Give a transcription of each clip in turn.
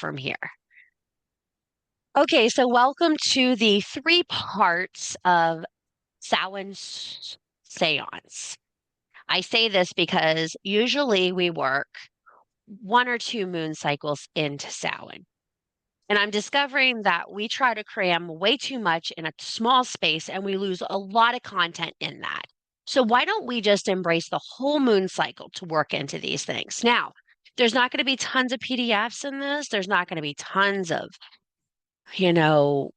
from here. Okay, so welcome to the three parts of Samhain's Seance. I say this because usually we work one or two moon cycles into Samhain. And I'm discovering that we try to cram way too much in a small space and we lose a lot of content in that. So why don't we just embrace the whole moon cycle to work into these things? Now, there's not going to be tons of PDFs in this. There's not going to be tons of, you know,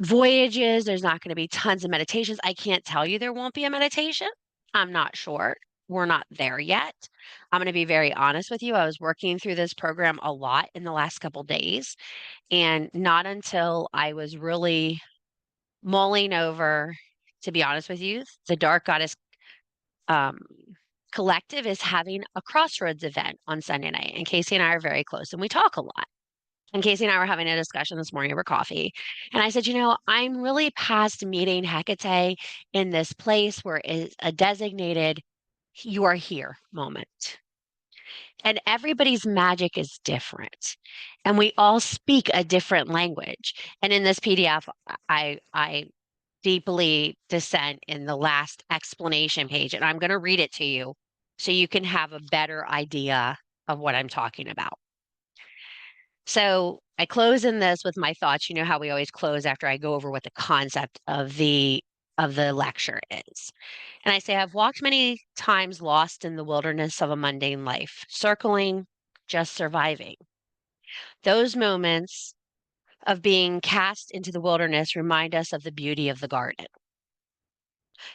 voyages. There's not going to be tons of meditations. I can't tell you there won't be a meditation. I'm not sure. We're not there yet. I'm going to be very honest with you. I was working through this program a lot in the last couple days, and not until I was really mulling over, to be honest with you, the Dark Goddess um, Collective is having a crossroads event on Sunday night. And Casey and I are very close and we talk a lot. And Casey and I were having a discussion this morning over coffee. And I said, I'm really past meeting Hecate in this place where it's a designated you are here moment. And everybody's magic is different. And we all speak a different language. And in this PDF, I deeply descend in the last explanation page. And I'm going to read it to you so you can have a better idea of what I'm talking about. So I close in this with my thoughts. You know how we always close after I go over what the concept of the lecture is. And I say, I've walked many times lost in the wilderness of a mundane life, circling, just surviving. Those moments of being cast into the wilderness remind us of the beauty of the garden.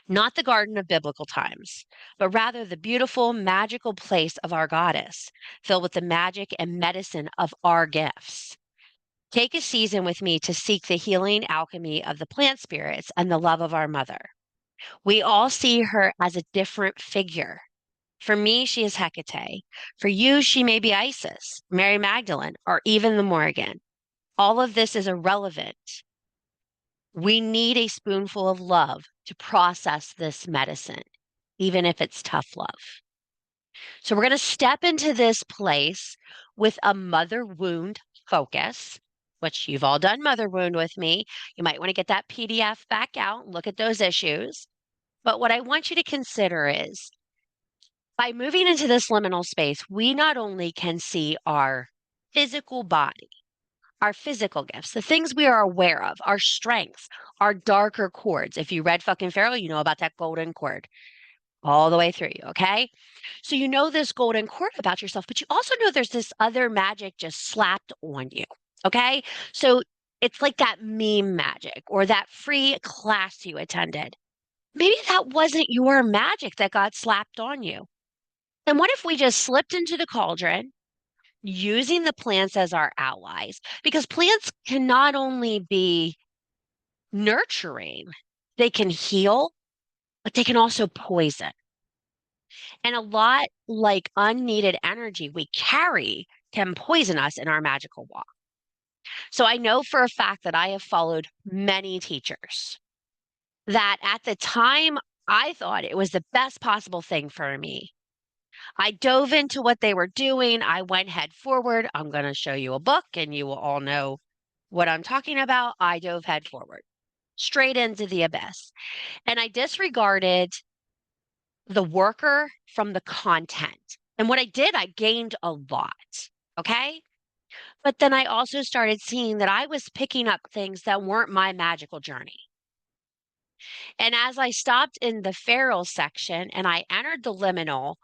Not the garden of biblical times, but rather the beautiful, magical place of our goddess, filled with the magic and medicine of our gifts. Take a season with me to seek the healing alchemy of the plant spirits and the love of our mother. We all see her as a different figure. For me, she is Hecate. For you, she may be Isis, Mary Magdalene, or even the Morrigan. All of this is irrelevant. We need a spoonful of love to process this medicine, even if it's tough love. So we're going to step into this place with a mother wound focus, which you've all done mother wound with me. You might want to get that PDF back out and look at those issues. But what I want you to consider is by moving into this liminal space, we not only can see our physical body, our physical gifts, the things we are aware of, our strengths, our darker chords. If you read fucking Pharaoh, you know about that golden cord all the way through you, okay? So you know this golden cord about yourself, but you also know there's this other magic just slapped on you, okay? So it's like that meme magic or that free class you attended. Maybe that wasn't your magic that got slapped on you. And what if we just slipped into the cauldron using the plants as our allies? Because plants can not only be nurturing, they can heal, but they can also poison. And a lot like unneeded energy we carry can poison us in our magical walk. So I know for a fact that I have followed many teachers that at the time I thought it was the best possible thing for me. I dove into what they were doing. I went head forward. I'm going to show you a book and you will all know what I'm talking about. I dove head forward, straight into the abyss. And I disregarded the worker from the content. And what I did, I gained a lot. Okay. But then I also started seeing that I was picking up things that weren't my magical journey. And as I stopped in the feral section and I entered the liminal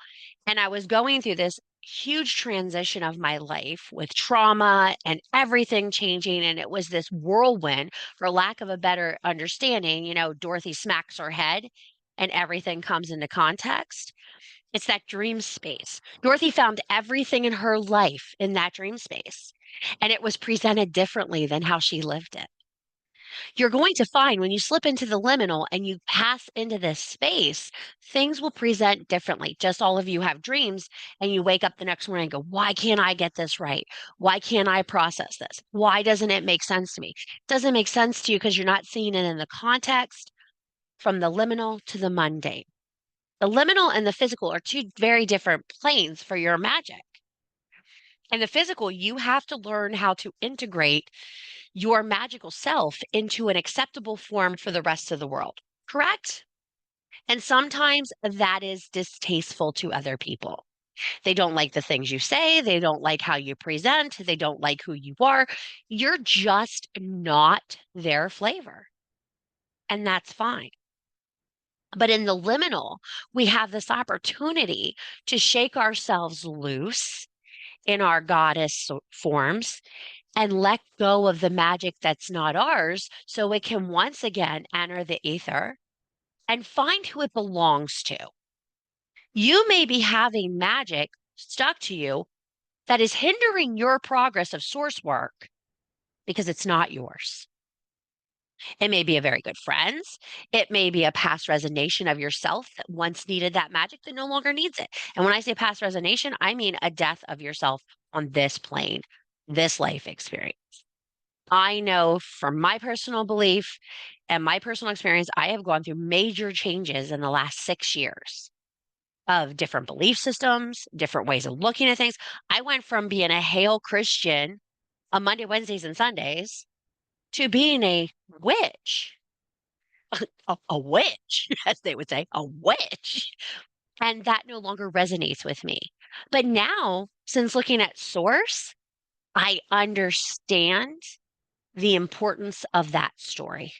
and I was going through this huge transition of my life with trauma and everything changing. And it was this whirlwind, for lack of a better understanding. Dorothy smacks her head and everything comes into context. It's that dream space. Dorothy found everything in her life in that dream space, and it was presented differently than how she lived it. You're going to find when you slip into the liminal and you pass into this space, things will present differently. Just all of you have dreams and you wake up the next morning and go, why can't I get this right? Why can't I process this? Why doesn't it make sense to me? It doesn't make sense to you because you're not seeing it in the context from the liminal to the mundane. The liminal and the physical are two very different planes for your magic. In the physical, you have to learn how to integrate your magical self into an acceptable form for the rest of the world, correct? And sometimes that is distasteful to other people. They don't like the things you say. They don't like how you present. They don't like who you are. You're just not their flavor. And that's fine. But in the liminal, we have this opportunity to shake ourselves loose in our goddess forms and let go of the magic that's not ours so it can once again enter the ether and find who it belongs to. You may be having magic stuck to you that is hindering your progress of source work because it's not yours. It may be a very good friend's. It may be a past resignation of yourself that once needed that magic that no longer needs it. And when I say past resignation, I mean a death of yourself on this plane, this life experience. I know from my personal belief and my personal experience, I have gone through major changes in the last 6 years of different belief systems, different ways of looking at things. I went from being a Hail Christian on Monday, Wednesdays, and Sundays to being a witch, a witch, as they would say, a witch. And that no longer resonates with me. But now, since looking at source, I understand the importance of that story.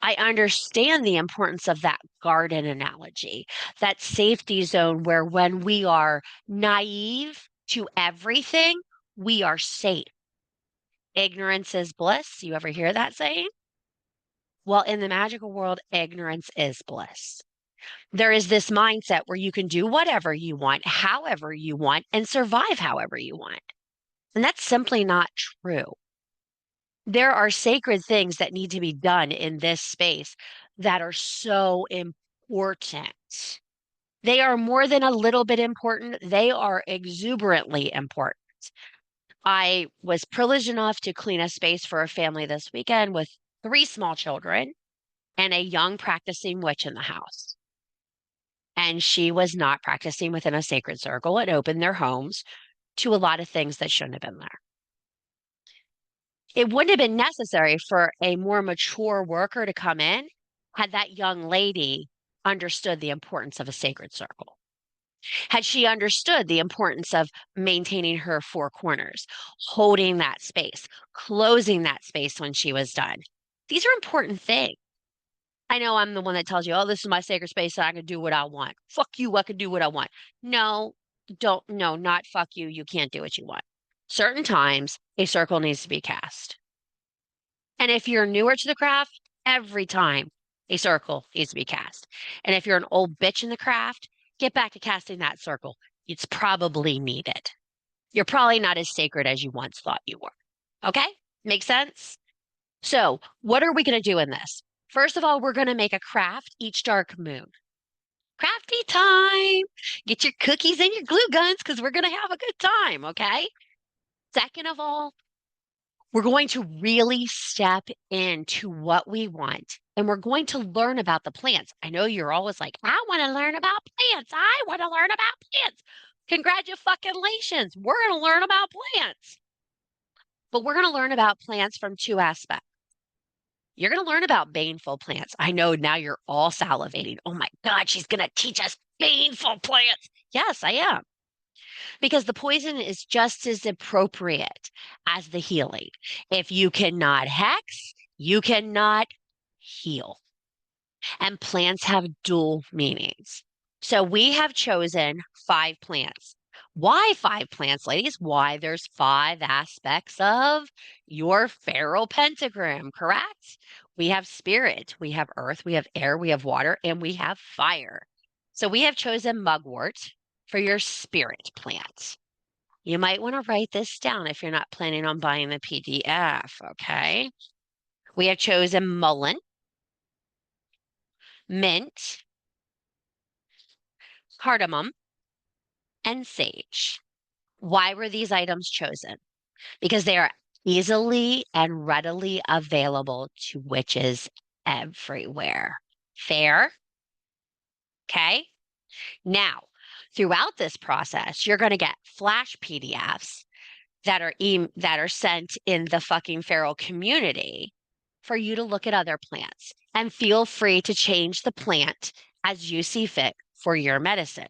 I understand the importance of that garden analogy, that safety zone where when we are naive to everything, we are safe. Ignorance is bliss. You ever hear that saying? Well, in the magical world, ignorance is bliss. There is this mindset where you can do whatever you want, however you want, and survive however you want. And that's simply not true. There are sacred things that need to be done in this space that are so important. They are more than a little bit important, they are exuberantly important. I was privileged enough to clean a space for a family this weekend with 3 small children and a young practicing witch in the house. And she was not practicing within a sacred circle. It opened their homes to a lot of things that shouldn't have been there. It wouldn't have been necessary for a more mature worker to come in had that young lady understood the importance of a sacred circle. Had she understood the importance of maintaining her 4 corners, holding that space, closing that space when she was done. These are important things. I know I'm the one that tells you, oh, this is my sacred space, so I can do what I want. Fuck you, I can do what I want. No, don't, no, not fuck you. You can't do what you want. Certain times, a circle needs to be cast. And if you're newer to the craft, every time a circle needs to be cast. And if you're an old bitch in the craft, get back to casting that circle. It's probably needed. You're probably not as sacred as you once thought you were. Okay? Make sense? So, what are we going to do in this? First of all, we're going to make a craft each dark moon. Crafty time. Get your cookies and your glue guns because we're going to have a good time. Okay? Second of all, we're going to really step into what we want and we're going to learn about the plants. I know you're always like, I want to learn about plants. I want to learn about plants. Congratulations. We're going to learn about plants. But we're going to learn about plants from 2 aspects. You're going to learn about baneful plants. I know now you're all salivating. Oh my God, she's going to teach us baneful plants. Yes, I am. Because the poison is just as appropriate as the healing. If you cannot hex, you cannot heal. And plants have dual meanings. So we have chosen 5 plants. Why 5 plants, ladies? Why there's 5 aspects of your feral pentagram, correct? We have spirit, we have earth, we have air, we have water, and we have fire. So we have chosen mugwort for your spirit plant. You might want to write this down if you're not planning on buying the PDF, okay? We have chosen mullein, mint, cardamom, and sage. Why were these items chosen? Because they are easily and readily available to witches everywhere. Fair? Okay. Now, Throughout this process, you're going to get flash PDFs that are sent in the fucking feral community for you to look at other plants, and feel free to change the plant as you see fit for your medicine.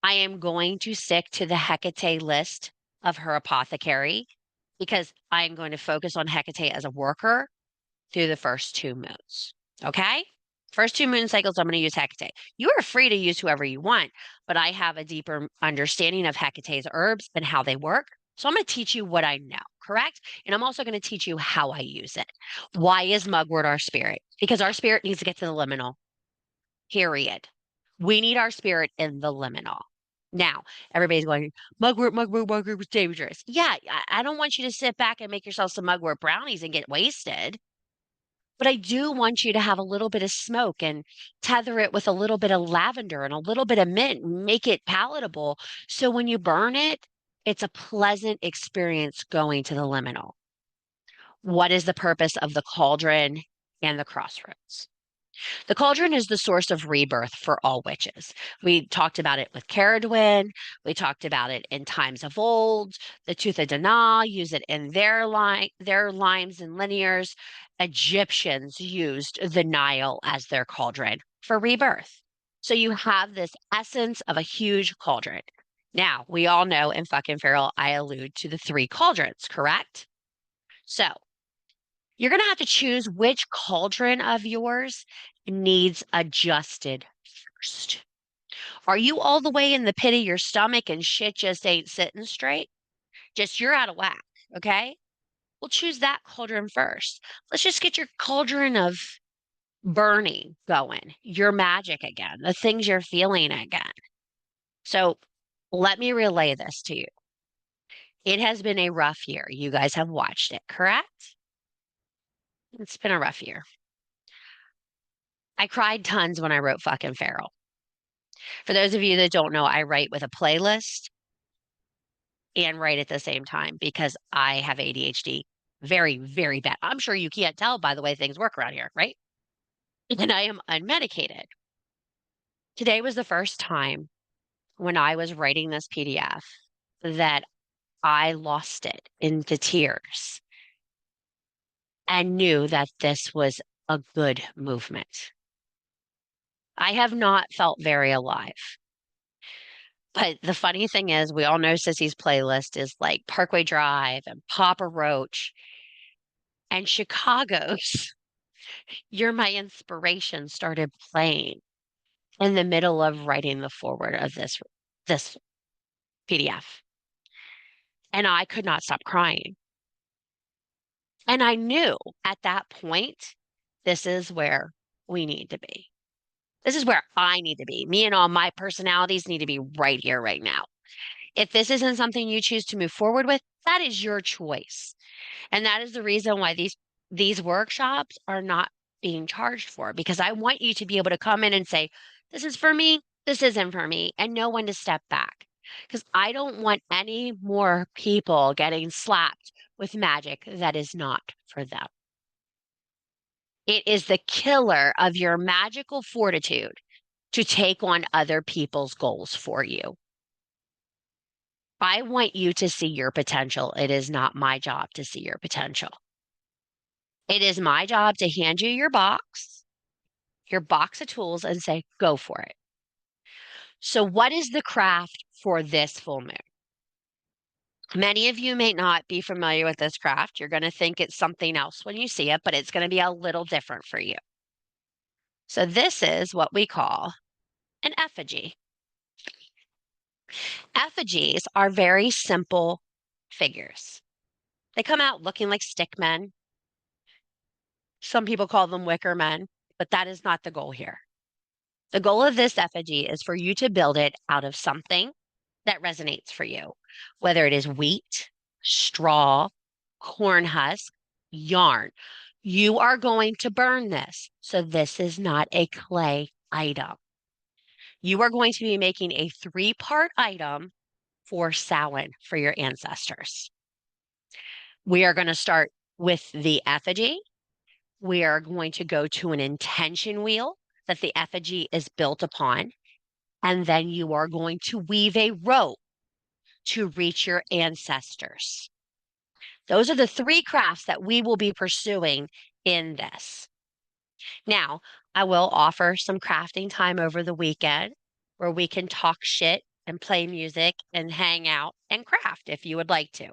I am going to stick to the Hecate list of her apothecary because I am going to focus on Hecate as a worker through the first 2 moons. Okay? First 2 moon cycles, I'm going to use Hecate. You are free to use whoever you want, but I have a deeper understanding of Hecate's herbs and how they work. So I'm going to teach you what I know, correct? And I'm also going to teach you how I use it. Why is mugwort our spirit? Because our spirit needs to get to the liminal, period. We need our spirit in the liminal. Now, everybody's going, mugwort, mugwort, mugwort was dangerous. Yeah, I don't want you to sit back and make yourself some mugwort brownies and get wasted. But I do want you to have a little bit of smoke and tether it with a little bit of lavender and a little bit of mint, and make it palatable. So when you burn it, it's a pleasant experience going to the liminal. What is the purpose of the cauldron and the crossroads? The cauldron is the source of rebirth for all witches. We talked about it with Caradwyn. We talked about it in times of old. The Tuatha De Na use it in their limes and linears. Egyptians used the Nile as their cauldron for rebirth. So you have this essence of a huge cauldron. Now, we all know in fucking Feral, I allude to the 3 cauldrons, correct? So you're going to have to choose which cauldron of yours needs adjusted first. Are you all the way in the pit of your stomach and shit just ain't sitting straight? Just you're out of whack, okay? We'll choose that cauldron first. Let's just get your cauldron of burning going, your magic again, the things you're feeling again. So let me relay this to you. It has been a rough year. You guys have watched it, correct? It's been a rough year. I cried tons when I wrote fucking Feral. For those of you that don't know, I write with a playlist and write at the same time because I have ADHD very, very bad. I'm sure you can't tell by the way things work around here, right? And I am unmedicated. Today was the first time when I was writing this PDF that I lost it into tears and knew that this was a good movement. I have not felt very alive. But the funny thing is, we all know Sissy's playlist is like Parkway Drive and Papa Roach and Chicago's You're My Inspiration started playing in the middle of writing the forward of this PDF. And I could not stop crying. And I knew at that point, this is where we need to be. This is where I need to be. Me and all my personalities need to be right here, right now. If this isn't something you choose to move forward with, that is your choice. And that is the reason why these workshops are not being charged for, because I want you to be able to come in and say, this is for me, this isn't for me, and know when to step back. Because I don't want any more people getting slapped with magic that is not for them. It is the killer of your magical fortitude to take on other people's goals for you. I want you to see your potential. It is not my job to see your potential. It is my job to hand you your box of tools, and say, go for it. So, what is the craft for this full moon? Many of you may not be familiar with this craft. You're going to think it's something else when you see it, but it's going to be a little different for you. So, this is what we call an effigy. Effigies are very simple figures. They come out looking like stick men. Some people call them wicker men, but that is not the goal here. The goal of this effigy is for you to build it out of something that resonates for you, whether it is wheat, straw, corn husk, yarn. You are going to burn this. So this is not a clay item. You are going to be making a 3-part item for Samhain for your ancestors. We are going to start with the effigy. We are going to go to an intention wheel that the effigy is built upon. and then you are going to weave a rope to reach your ancestors. Those are the three crafts that we will be pursuing in this. Now, I will offer some crafting time over the weekend where we can talk shit and play music and hang out and craft if you would like to.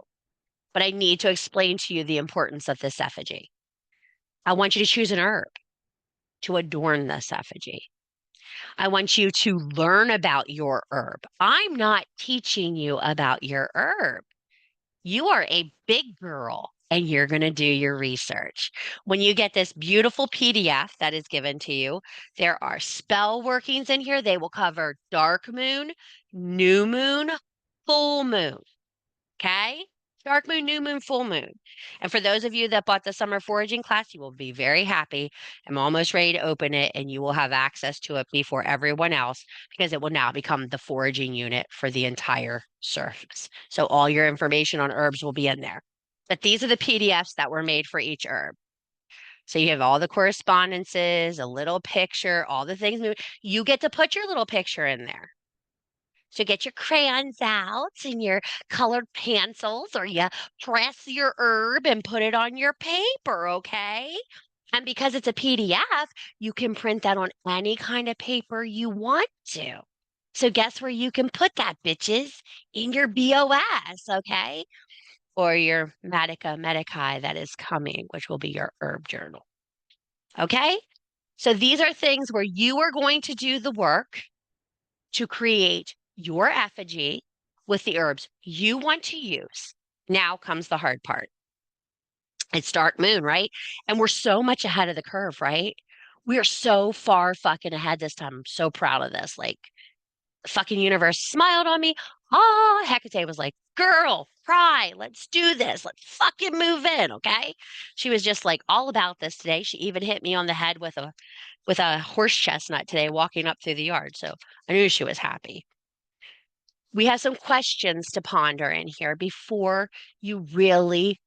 But I need to explain to you the importance of this effigy. I want you to choose an herb to adorn this effigy. I want you to learn about your herb. I'm not teaching you about your herb. You are a big girl and you're going to do your research. When you get this beautiful PDF that is given to you, there are spell workings in here. They will cover dark moon, new moon, full moon. Okay? Dark moon, new moon, full moon. And for those of you that bought the summer foraging class, you will be very happy. I'm almost ready to open it and you will have access to it before everyone else because it will now become the foraging unit for the entire service. So all your information on herbs will be in there. But these are the PDFs that were made for each herb. So you have all the correspondences, a little picture, all the things. You get to put your little picture in there. So get your crayons out and your colored pencils, or you press your herb and put it on your paper, okay? And because it's a PDF, you can print that on any kind of paper you want to. So guess where you can put that, bitches? In your BOS, okay? Or your Medica Medicae that is coming, which will be your herb journal. Okay? So these are things where you are going to do the work to create your effigy with the herbs you want to use. Now comes the hard part. It's dark moon, right? And we're so much ahead of the curve, right? We are so far fucking ahead this time. I'm so proud of this. Like, the fucking universe smiled on me. Oh, Hecate was like, girl, cry. Let's do this. Let's fucking move in, okay? She was just like all about this today. She even hit me on the head with a horse chestnut today walking up through the yard. So I knew she was happy. We have some questions to ponder in here before you really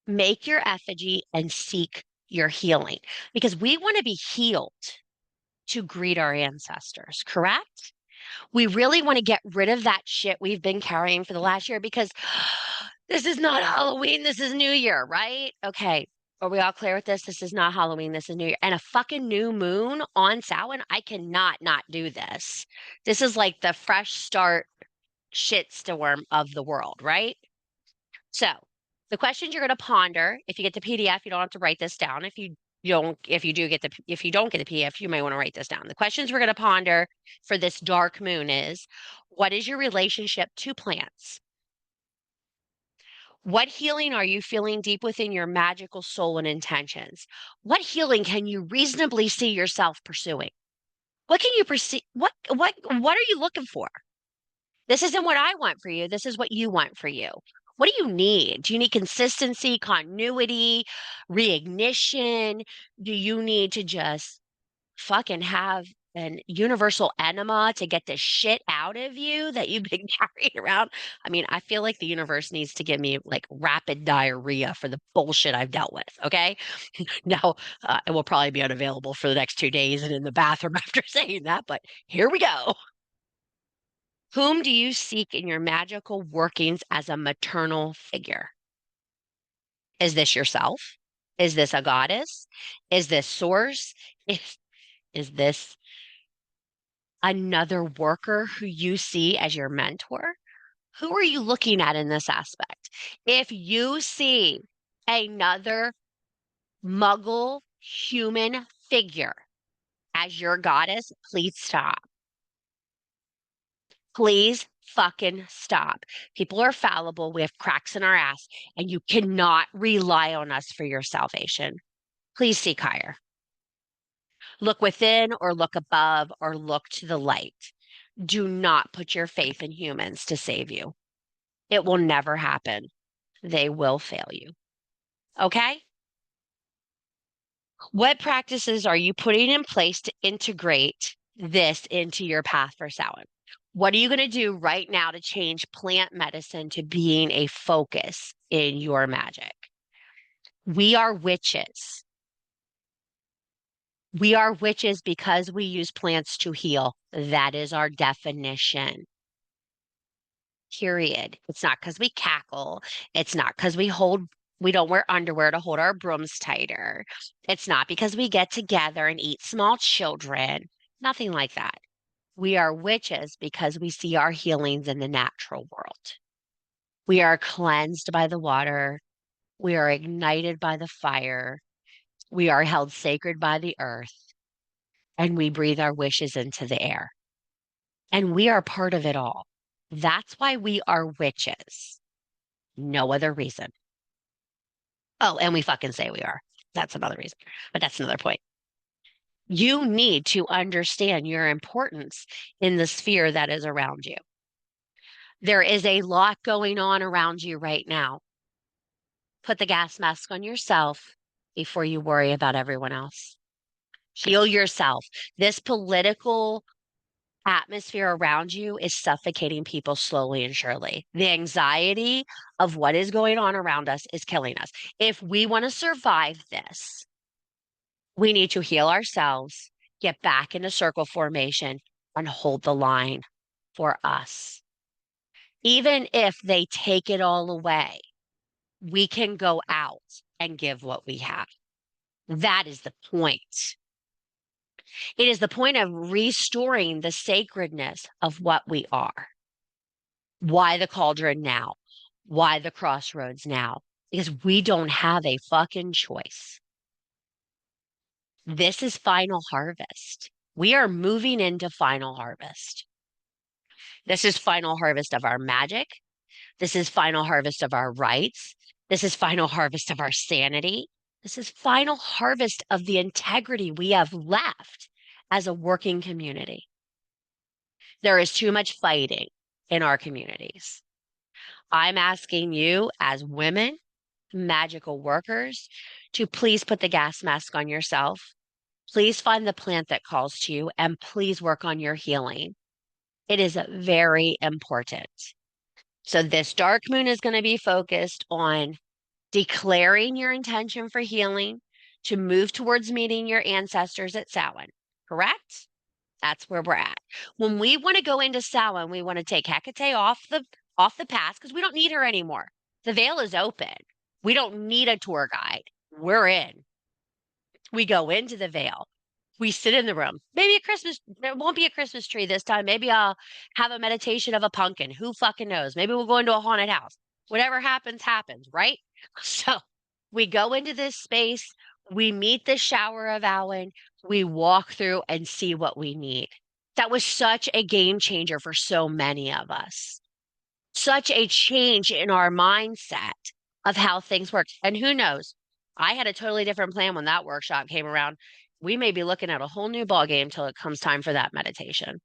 make your effigy and seek your healing, because we want to be healed to greet our ancestors, correct? We really want to get rid of that shit we've been carrying for the last year because this is not Halloween, this is New Year, right? Okay. Are we all clear with this? This is not Halloween, this is New Year. And a fucking new moon on Samhain, I cannot not do this. This is like the fresh start shitstorm of the world, right? So the questions you're going to ponder, if you get the PDF, you don't have to write this down. If you don't get the PDF, you may want to write this down. The questions we're going to ponder for this dark moon is, what is your relationship to plants? What healing are you feeling deep within your magical soul and intentions? What healing can you reasonably see yourself pursuing? What can you perceive? What are you looking for? This isn't what I want for you. This is what you want for you. What do you need? Do you need consistency, continuity, reignition? Do you need to just fucking have an universal enema to get the shit out of you that you've been carrying around? I mean, I feel like the universe needs to give me like rapid diarrhea for the bullshit I've dealt with. Okay. Now, it will probably be unavailable for the next 2 days and in the bathroom after saying that, but here we go. Whom do you seek in your magical workings as a maternal figure? Is this yourself? Is this a goddess? Is this source? Is this another worker who you see as your mentor? Who are you looking at in this aspect? If you see another muggle human figure as your goddess, please stop. Please fucking stop. People are fallible. We have cracks in our ass, and you cannot rely on us for your salvation. Please seek higher. Look within or look above or look to the light. Do not put your faith in humans to save you. It will never happen. They will fail you. Okay? What practices are you putting in place to integrate this into your path for Samhain? What are you going to do right now to change plant medicine to being a focus in your magic? We are witches. We are witches because we use plants to heal. That is our definition. Period. It's not because we cackle. It's not because we don't wear underwear to hold our brooms tighter. It's not because we get together and eat small children. Nothing like that. We are witches because we see our healings in the natural world. We are cleansed by the water. We are ignited by the fire. We are held sacred by the earth. And we breathe our wishes into the air. And we are part of it all. That's why we are witches. No other reason. Oh, and we fucking say we are. That's another reason, but that's another point. You need to understand your importance in the sphere that is around you. There is a lot going on around you right now. Put the gas mask on yourself before you worry about everyone else. Heal yourself. This political atmosphere around you is suffocating people slowly and surely. The anxiety of what is going on around us is killing us. If we want to survive this, we need to heal ourselves, get back into circle formation, and hold the line for us. Even if they take it all away, we can go out and give what we have. That is the point. It is the point of restoring the sacredness of what we are. Why the cauldron now? Why the crossroads now? Because we don't have a fucking choice. This is final harvest. We are moving into final harvest. This is final harvest of our magic. This is final harvest of our rights. This is final harvest of our sanity. This is final harvest of the integrity we have left as a working community. There is too much fighting in our communities. I'm asking you as women, magical workers, to please put the gas mask on yourself. Please find the plant that calls to you and please work on your healing. It is very important. So, this dark moon is going to be focused on declaring your intention for healing to move towards meeting your ancestors at Samhain, correct? That's where we're at. When we want to go into Samhain, we want to take Hecate off the pass because we don't need her anymore. The veil is open. We don't need a tour guide. We're in. We go into the veil. We sit in the room. Maybe there won't be a Christmas tree this time. Maybe I'll have a meditation of a pumpkin. Who fucking knows? Maybe we'll go into a haunted house. Whatever happens, happens, right? So we go into this space. We meet the shower of Allen. We walk through and see what we need. That was such a game changer for so many of us. Such a change in our mindset of how things work. And who knows? I had a totally different plan when that workshop came around. We may be looking at a whole new ball game till it comes time for that meditation.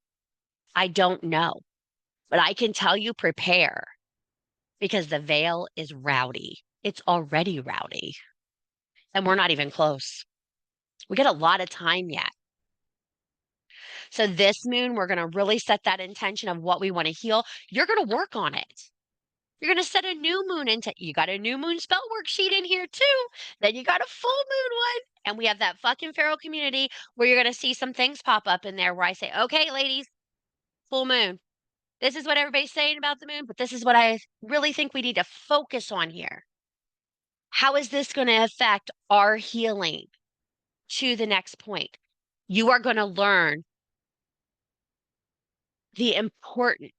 I don't know, but I can tell you prepare because the veil is rowdy. It's already rowdy, and we're not even close. We got a lot of time yet. So this moon, we're going to really set that intention of what we want to heal. You're going to work on it. You're going to set a new moon into, you got a new moon spell worksheet in here too. Then you got a full moon one. And we have that fucking feral community where you're going to see some things pop up in there where I say, okay, ladies, full moon. This is what everybody's saying about the moon, but this is what I really think we need to focus on here. How is this going to affect our healing to the next point? You are going to learn the importance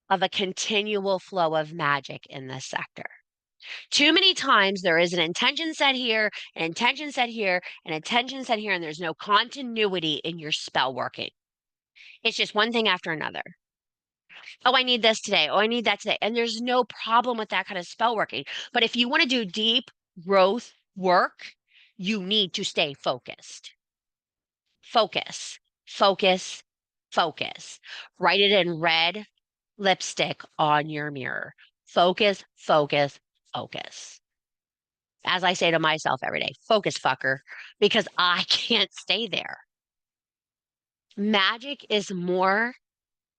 of a continual flow of magic in this sector. Too many times there is an intention set here, an intention set here, an intention set here, and there's no continuity in your spell working. It's just one thing after another. Oh, I need this today. Oh, I need that today. And there's no problem with that kind of spell working. But if you want to do deep growth work, you need to stay focused. Focus, focus, focus. Write it in red lipstick on your mirror. Focus, focus, focus. As I say to myself every day, focus, fucker, because I can't stay there. Magic is more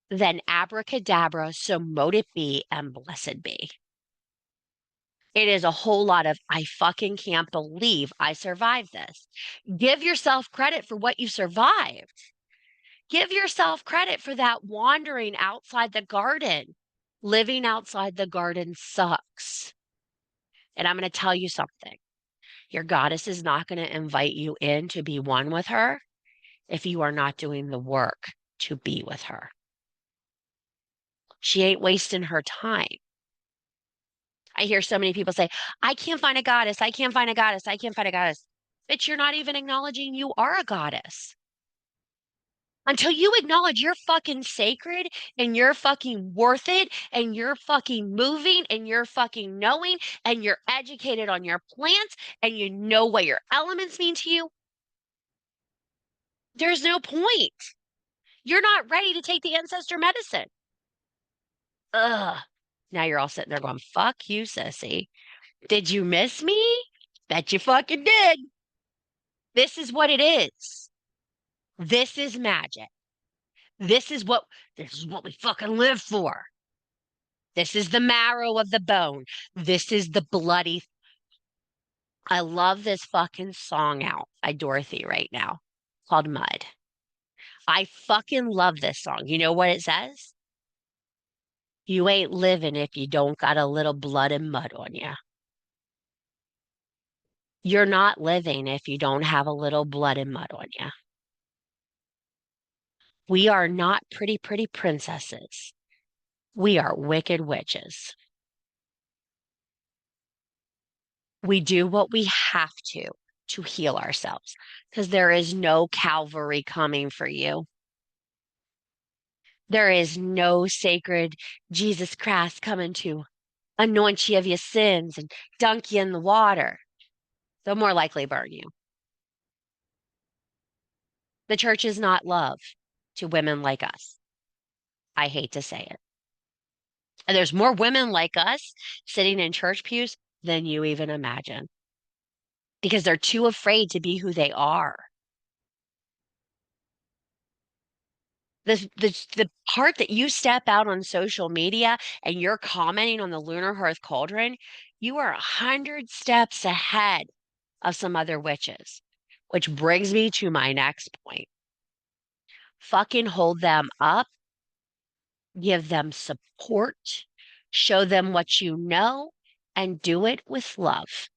than abracadabra, so mote it be and blessed be. It is a whole lot of, I fucking can't believe I survived this. Give yourself credit for what you survived. Give yourself credit for that wandering outside the garden. Living outside the garden sucks. And I'm going to tell you something. Your goddess is not going to invite you in to be one with her if you are not doing the work to be with her. She ain't wasting her time. I hear so many people say, I can't find a goddess. I can't find a goddess. I can't find a goddess. But you're not even acknowledging you are a goddess. Until you acknowledge you're fucking sacred and you're fucking worth it and you're fucking moving and you're fucking knowing and you're educated on your plants and you know what your elements mean to you, there's no point. You're not ready to take the ancestor medicine. Ugh. Now you're all sitting there going, fuck you, sissy. Did you miss me? Bet you fucking did. This is what it is. This is magic. This is what we fucking live for. This is the marrow of the bone. This is the bloody. I love this fucking song out by Dorothy right now called Mud. I fucking love this song. You know what it says? You ain't living if you don't got a little blood and mud on you. You're not living if you don't have a little blood and mud on you. We are not pretty, pretty princesses. We are wicked witches. We do what we have to heal ourselves because there is no Calvary coming for you. There is no sacred Jesus Christ coming to anoint you of your sins and dunk you in the water. They'll more likely burn you. The church is not love to women like us. I hate to say it. And there's more women like us sitting in church pews than you even imagine because they're too afraid to be who they are. The part that you step out on social media and you're commenting on the lunar hearth cauldron, you are 100 steps ahead of some other witches, which brings me to my next point. Fucking hold them up, give them support, show them what you know, and do it with love.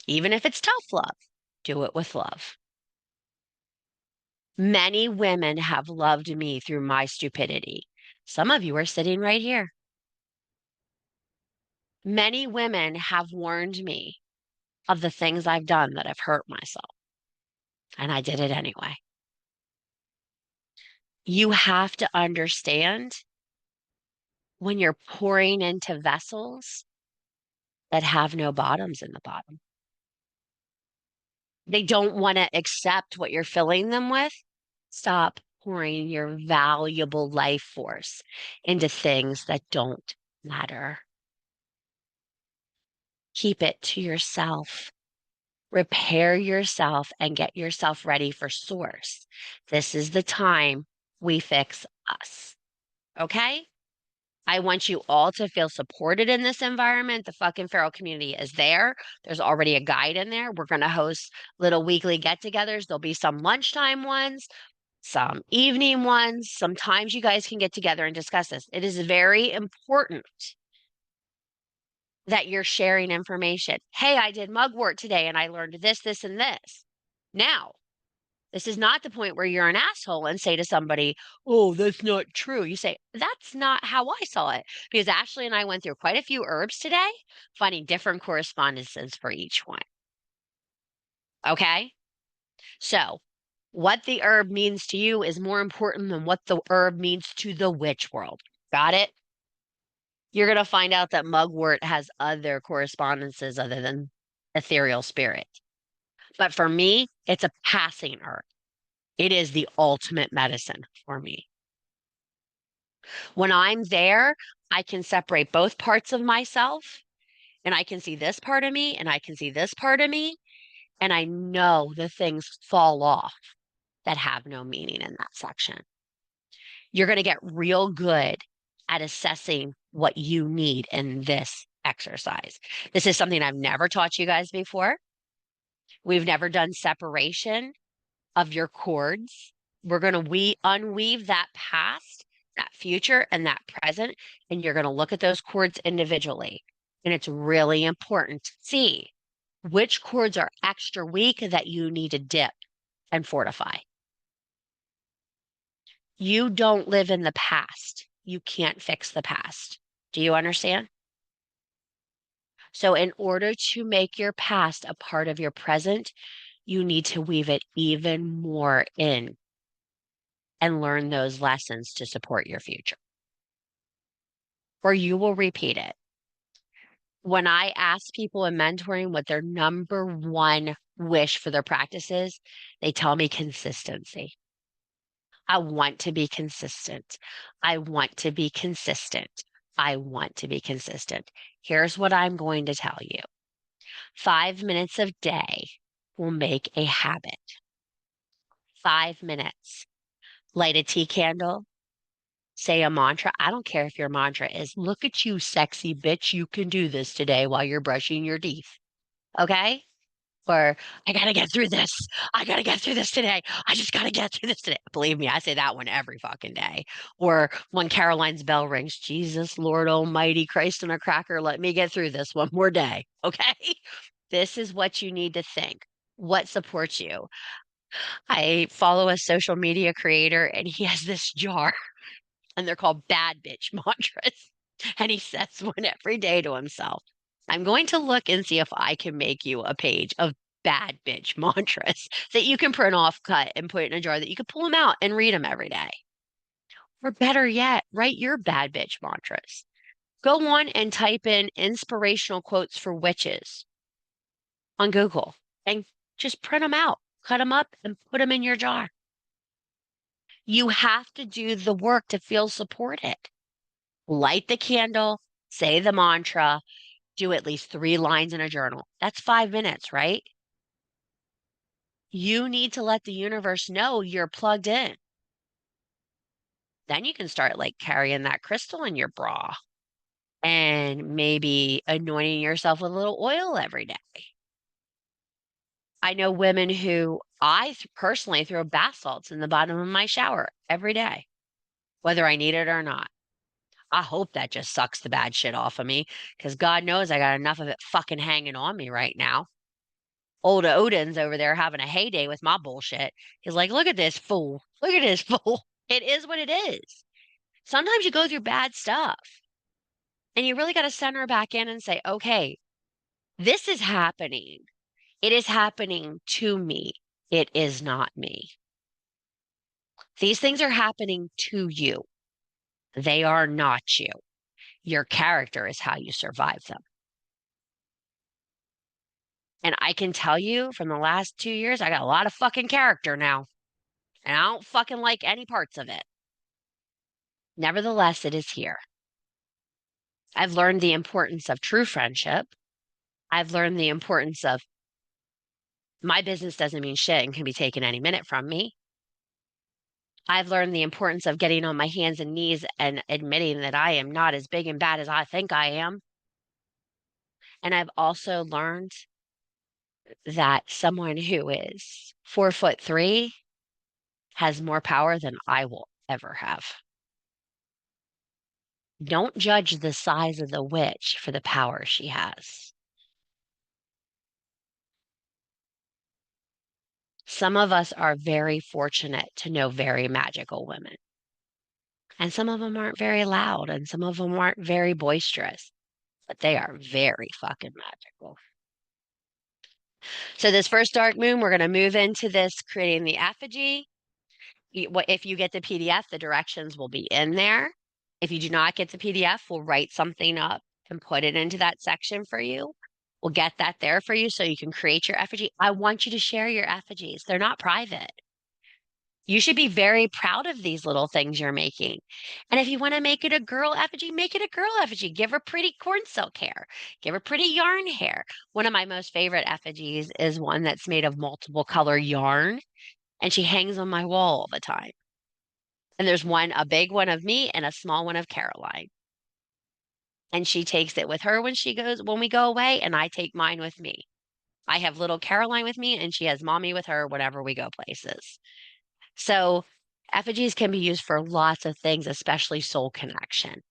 Even if it's tough love, do it with love. Many women have loved me through my stupidity. Some of you are sitting right here. Many women have warned me of the things I've done that have hurt myself, and I did it anyway. You have to understand when you're pouring into vessels that have no bottoms in the bottom. They don't want to accept what you're filling them with. Stop pouring your valuable life force into things that don't matter. Keep it to yourself. Repair yourself and get yourself ready for source. This is the time we fix us. Okay? I want you all to feel supported in this environment. The fucking feral community is there. There's already a guide in there. We're going to host little weekly get togethers. There'll be some lunchtime ones, some evening ones. Sometimes you guys can get together and discuss this. It is very important that you're sharing information. Hey, I did mugwort today and I learned this, this, and this. Now, this is not the point where you're an asshole and say to somebody, oh, that's not true. You say, that's not how I saw it. Because Ashley and I went through quite a few herbs today, finding different correspondences for each one. Okay? So, what the herb means to you is more important than what the herb means to the witch world. Got it? You're going to find out that mugwort has other correspondences other than ethereal spirit. But for me, it's a passing herb. It is the ultimate medicine for me. When I'm there, I can separate both parts of myself and I can see this part of me and I can see this part of me. And I know the things fall off that have no meaning in that section. You're going to get real good at assessing what you need in this exercise. This is something I've never taught you guys before. We've never done separation of your cords. We're going to unweave that past, that future, and that present, and you're going to look at those cords individually. And it's really important to see which cords are extra weak that you need to dip and fortify. You don't live in the past. You can't fix the past. Do you understand? So, in order to make your past a part of your present, you need to weave it even more in and learn those lessons to support your future, or you will repeat it. When I ask people in mentoring what their number one wish for their practice is, they tell me consistency. I want to be consistent. I want to be consistent. I want to be consistent. Here's what I'm going to tell you. 5 minutes of day will make a habit. 5 minutes. Light a tea candle, say a mantra. I don't care if your mantra is, look at you, sexy bitch. You can do this today while you're brushing your teeth. Okay? Or I got to get through this. I got to get through this today. I just got to get through this today. Believe me, I say that one every fucking day. Or when Caroline's bell rings, Jesus, Lord Almighty, Christ on a cracker, let me get through this one more day. Okay? This is what you need to think. What supports you? I follow a social media creator and he has this jar and they're called bad bitch mantras. And he says one every day to himself. I'm going to look and see if I can make you a page of bad bitch mantras that you can print off, cut, and put in a jar that you can pull them out and read them every day. Or better yet, write your bad bitch mantras. Go on and type in inspirational quotes for witches on Google and just print them out, cut them up, and put them in your jar. You have to do the work to feel supported. Light the candle, say the mantra, do at least 3 lines in a journal. That's 5 minutes, right? You need to let the universe know you're plugged in. Then you can start like carrying that crystal in your bra and maybe anointing yourself with a little oil every day. I know women who personally throw bath salts in the bottom of my shower every day, whether I need it or not. I hope that just sucks the bad shit off of me because God knows I got enough of it fucking hanging on me right now. Old Odin's over there having a heyday with my bullshit. He's like, look at this fool. Look at this fool. It is what it is. Sometimes you go through bad stuff and you really got to center back in and say, okay, this is happening. It is happening to me. It is not me. These things are happening to you. They are not you. Your character is how you survive them. And I can tell you from the last 2 years, I got a lot of fucking character now. And I don't fucking like any parts of it. Nevertheless, it is here. I've learned the importance of true friendship. I've learned the importance of my business doesn't mean shit and can be taken any minute from me. I've learned the importance of getting on my hands and knees and admitting that I am not as big and bad as I think I am. And I've also learned that someone who is 4'3" has more power than I will ever have. Don't judge the size of the witch for the power she has. Some of us are very fortunate to know very magical women. And some of them aren't very loud and some of them aren't very boisterous, but they are very fucking magical. So this first dark moon, we're going to move into this creating the effigy. If you get the PDF, the directions will be in there. If you do not get the PDF, we'll write something up and put it into that section for you. We'll get that there for you so you can create your effigy. I want you to share your effigies. They're not private. You should be very proud of these little things you're making. And if you want to make it a girl effigy, make it a girl effigy. Give her pretty corn silk hair. Give her pretty yarn hair. One of my most favorite effigies is one that's made of multiple color yarn, and she hangs on my wall all the time. And there's one, a big one of me and a small one of Caroline. and she takes it with her when we go away, and I take mine with me. I have little Caroline with me, and she has mommy with her whenever we go places. So effigies can be used for lots of things, especially soul connection.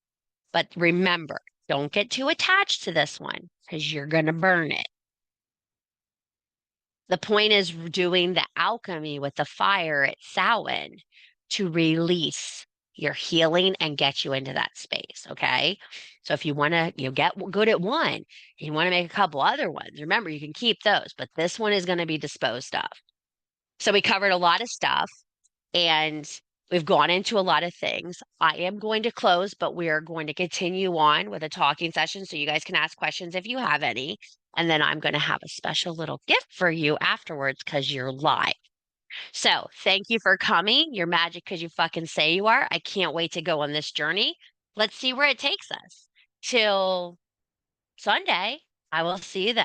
But remember, don't get too attached to this one because you're going to burn it. The point is doing the alchemy with the fire at Samhain to release your healing and get you into that space. Okay. So if you want to, get good at one, and you want to make a couple other ones, remember you can keep those, but this one is going to be disposed of. So we covered a lot of stuff and we've gone into a lot of things. I am going to close, but we are going to continue on with a talking session so you guys can ask questions if you have any. And then I'm going to have a special little gift for you afterwards because you're live. So thank you for coming. You're magic because you fucking say you are. I can't wait to go on this journey. Let's see where it takes us. Till Sunday, I will see you then.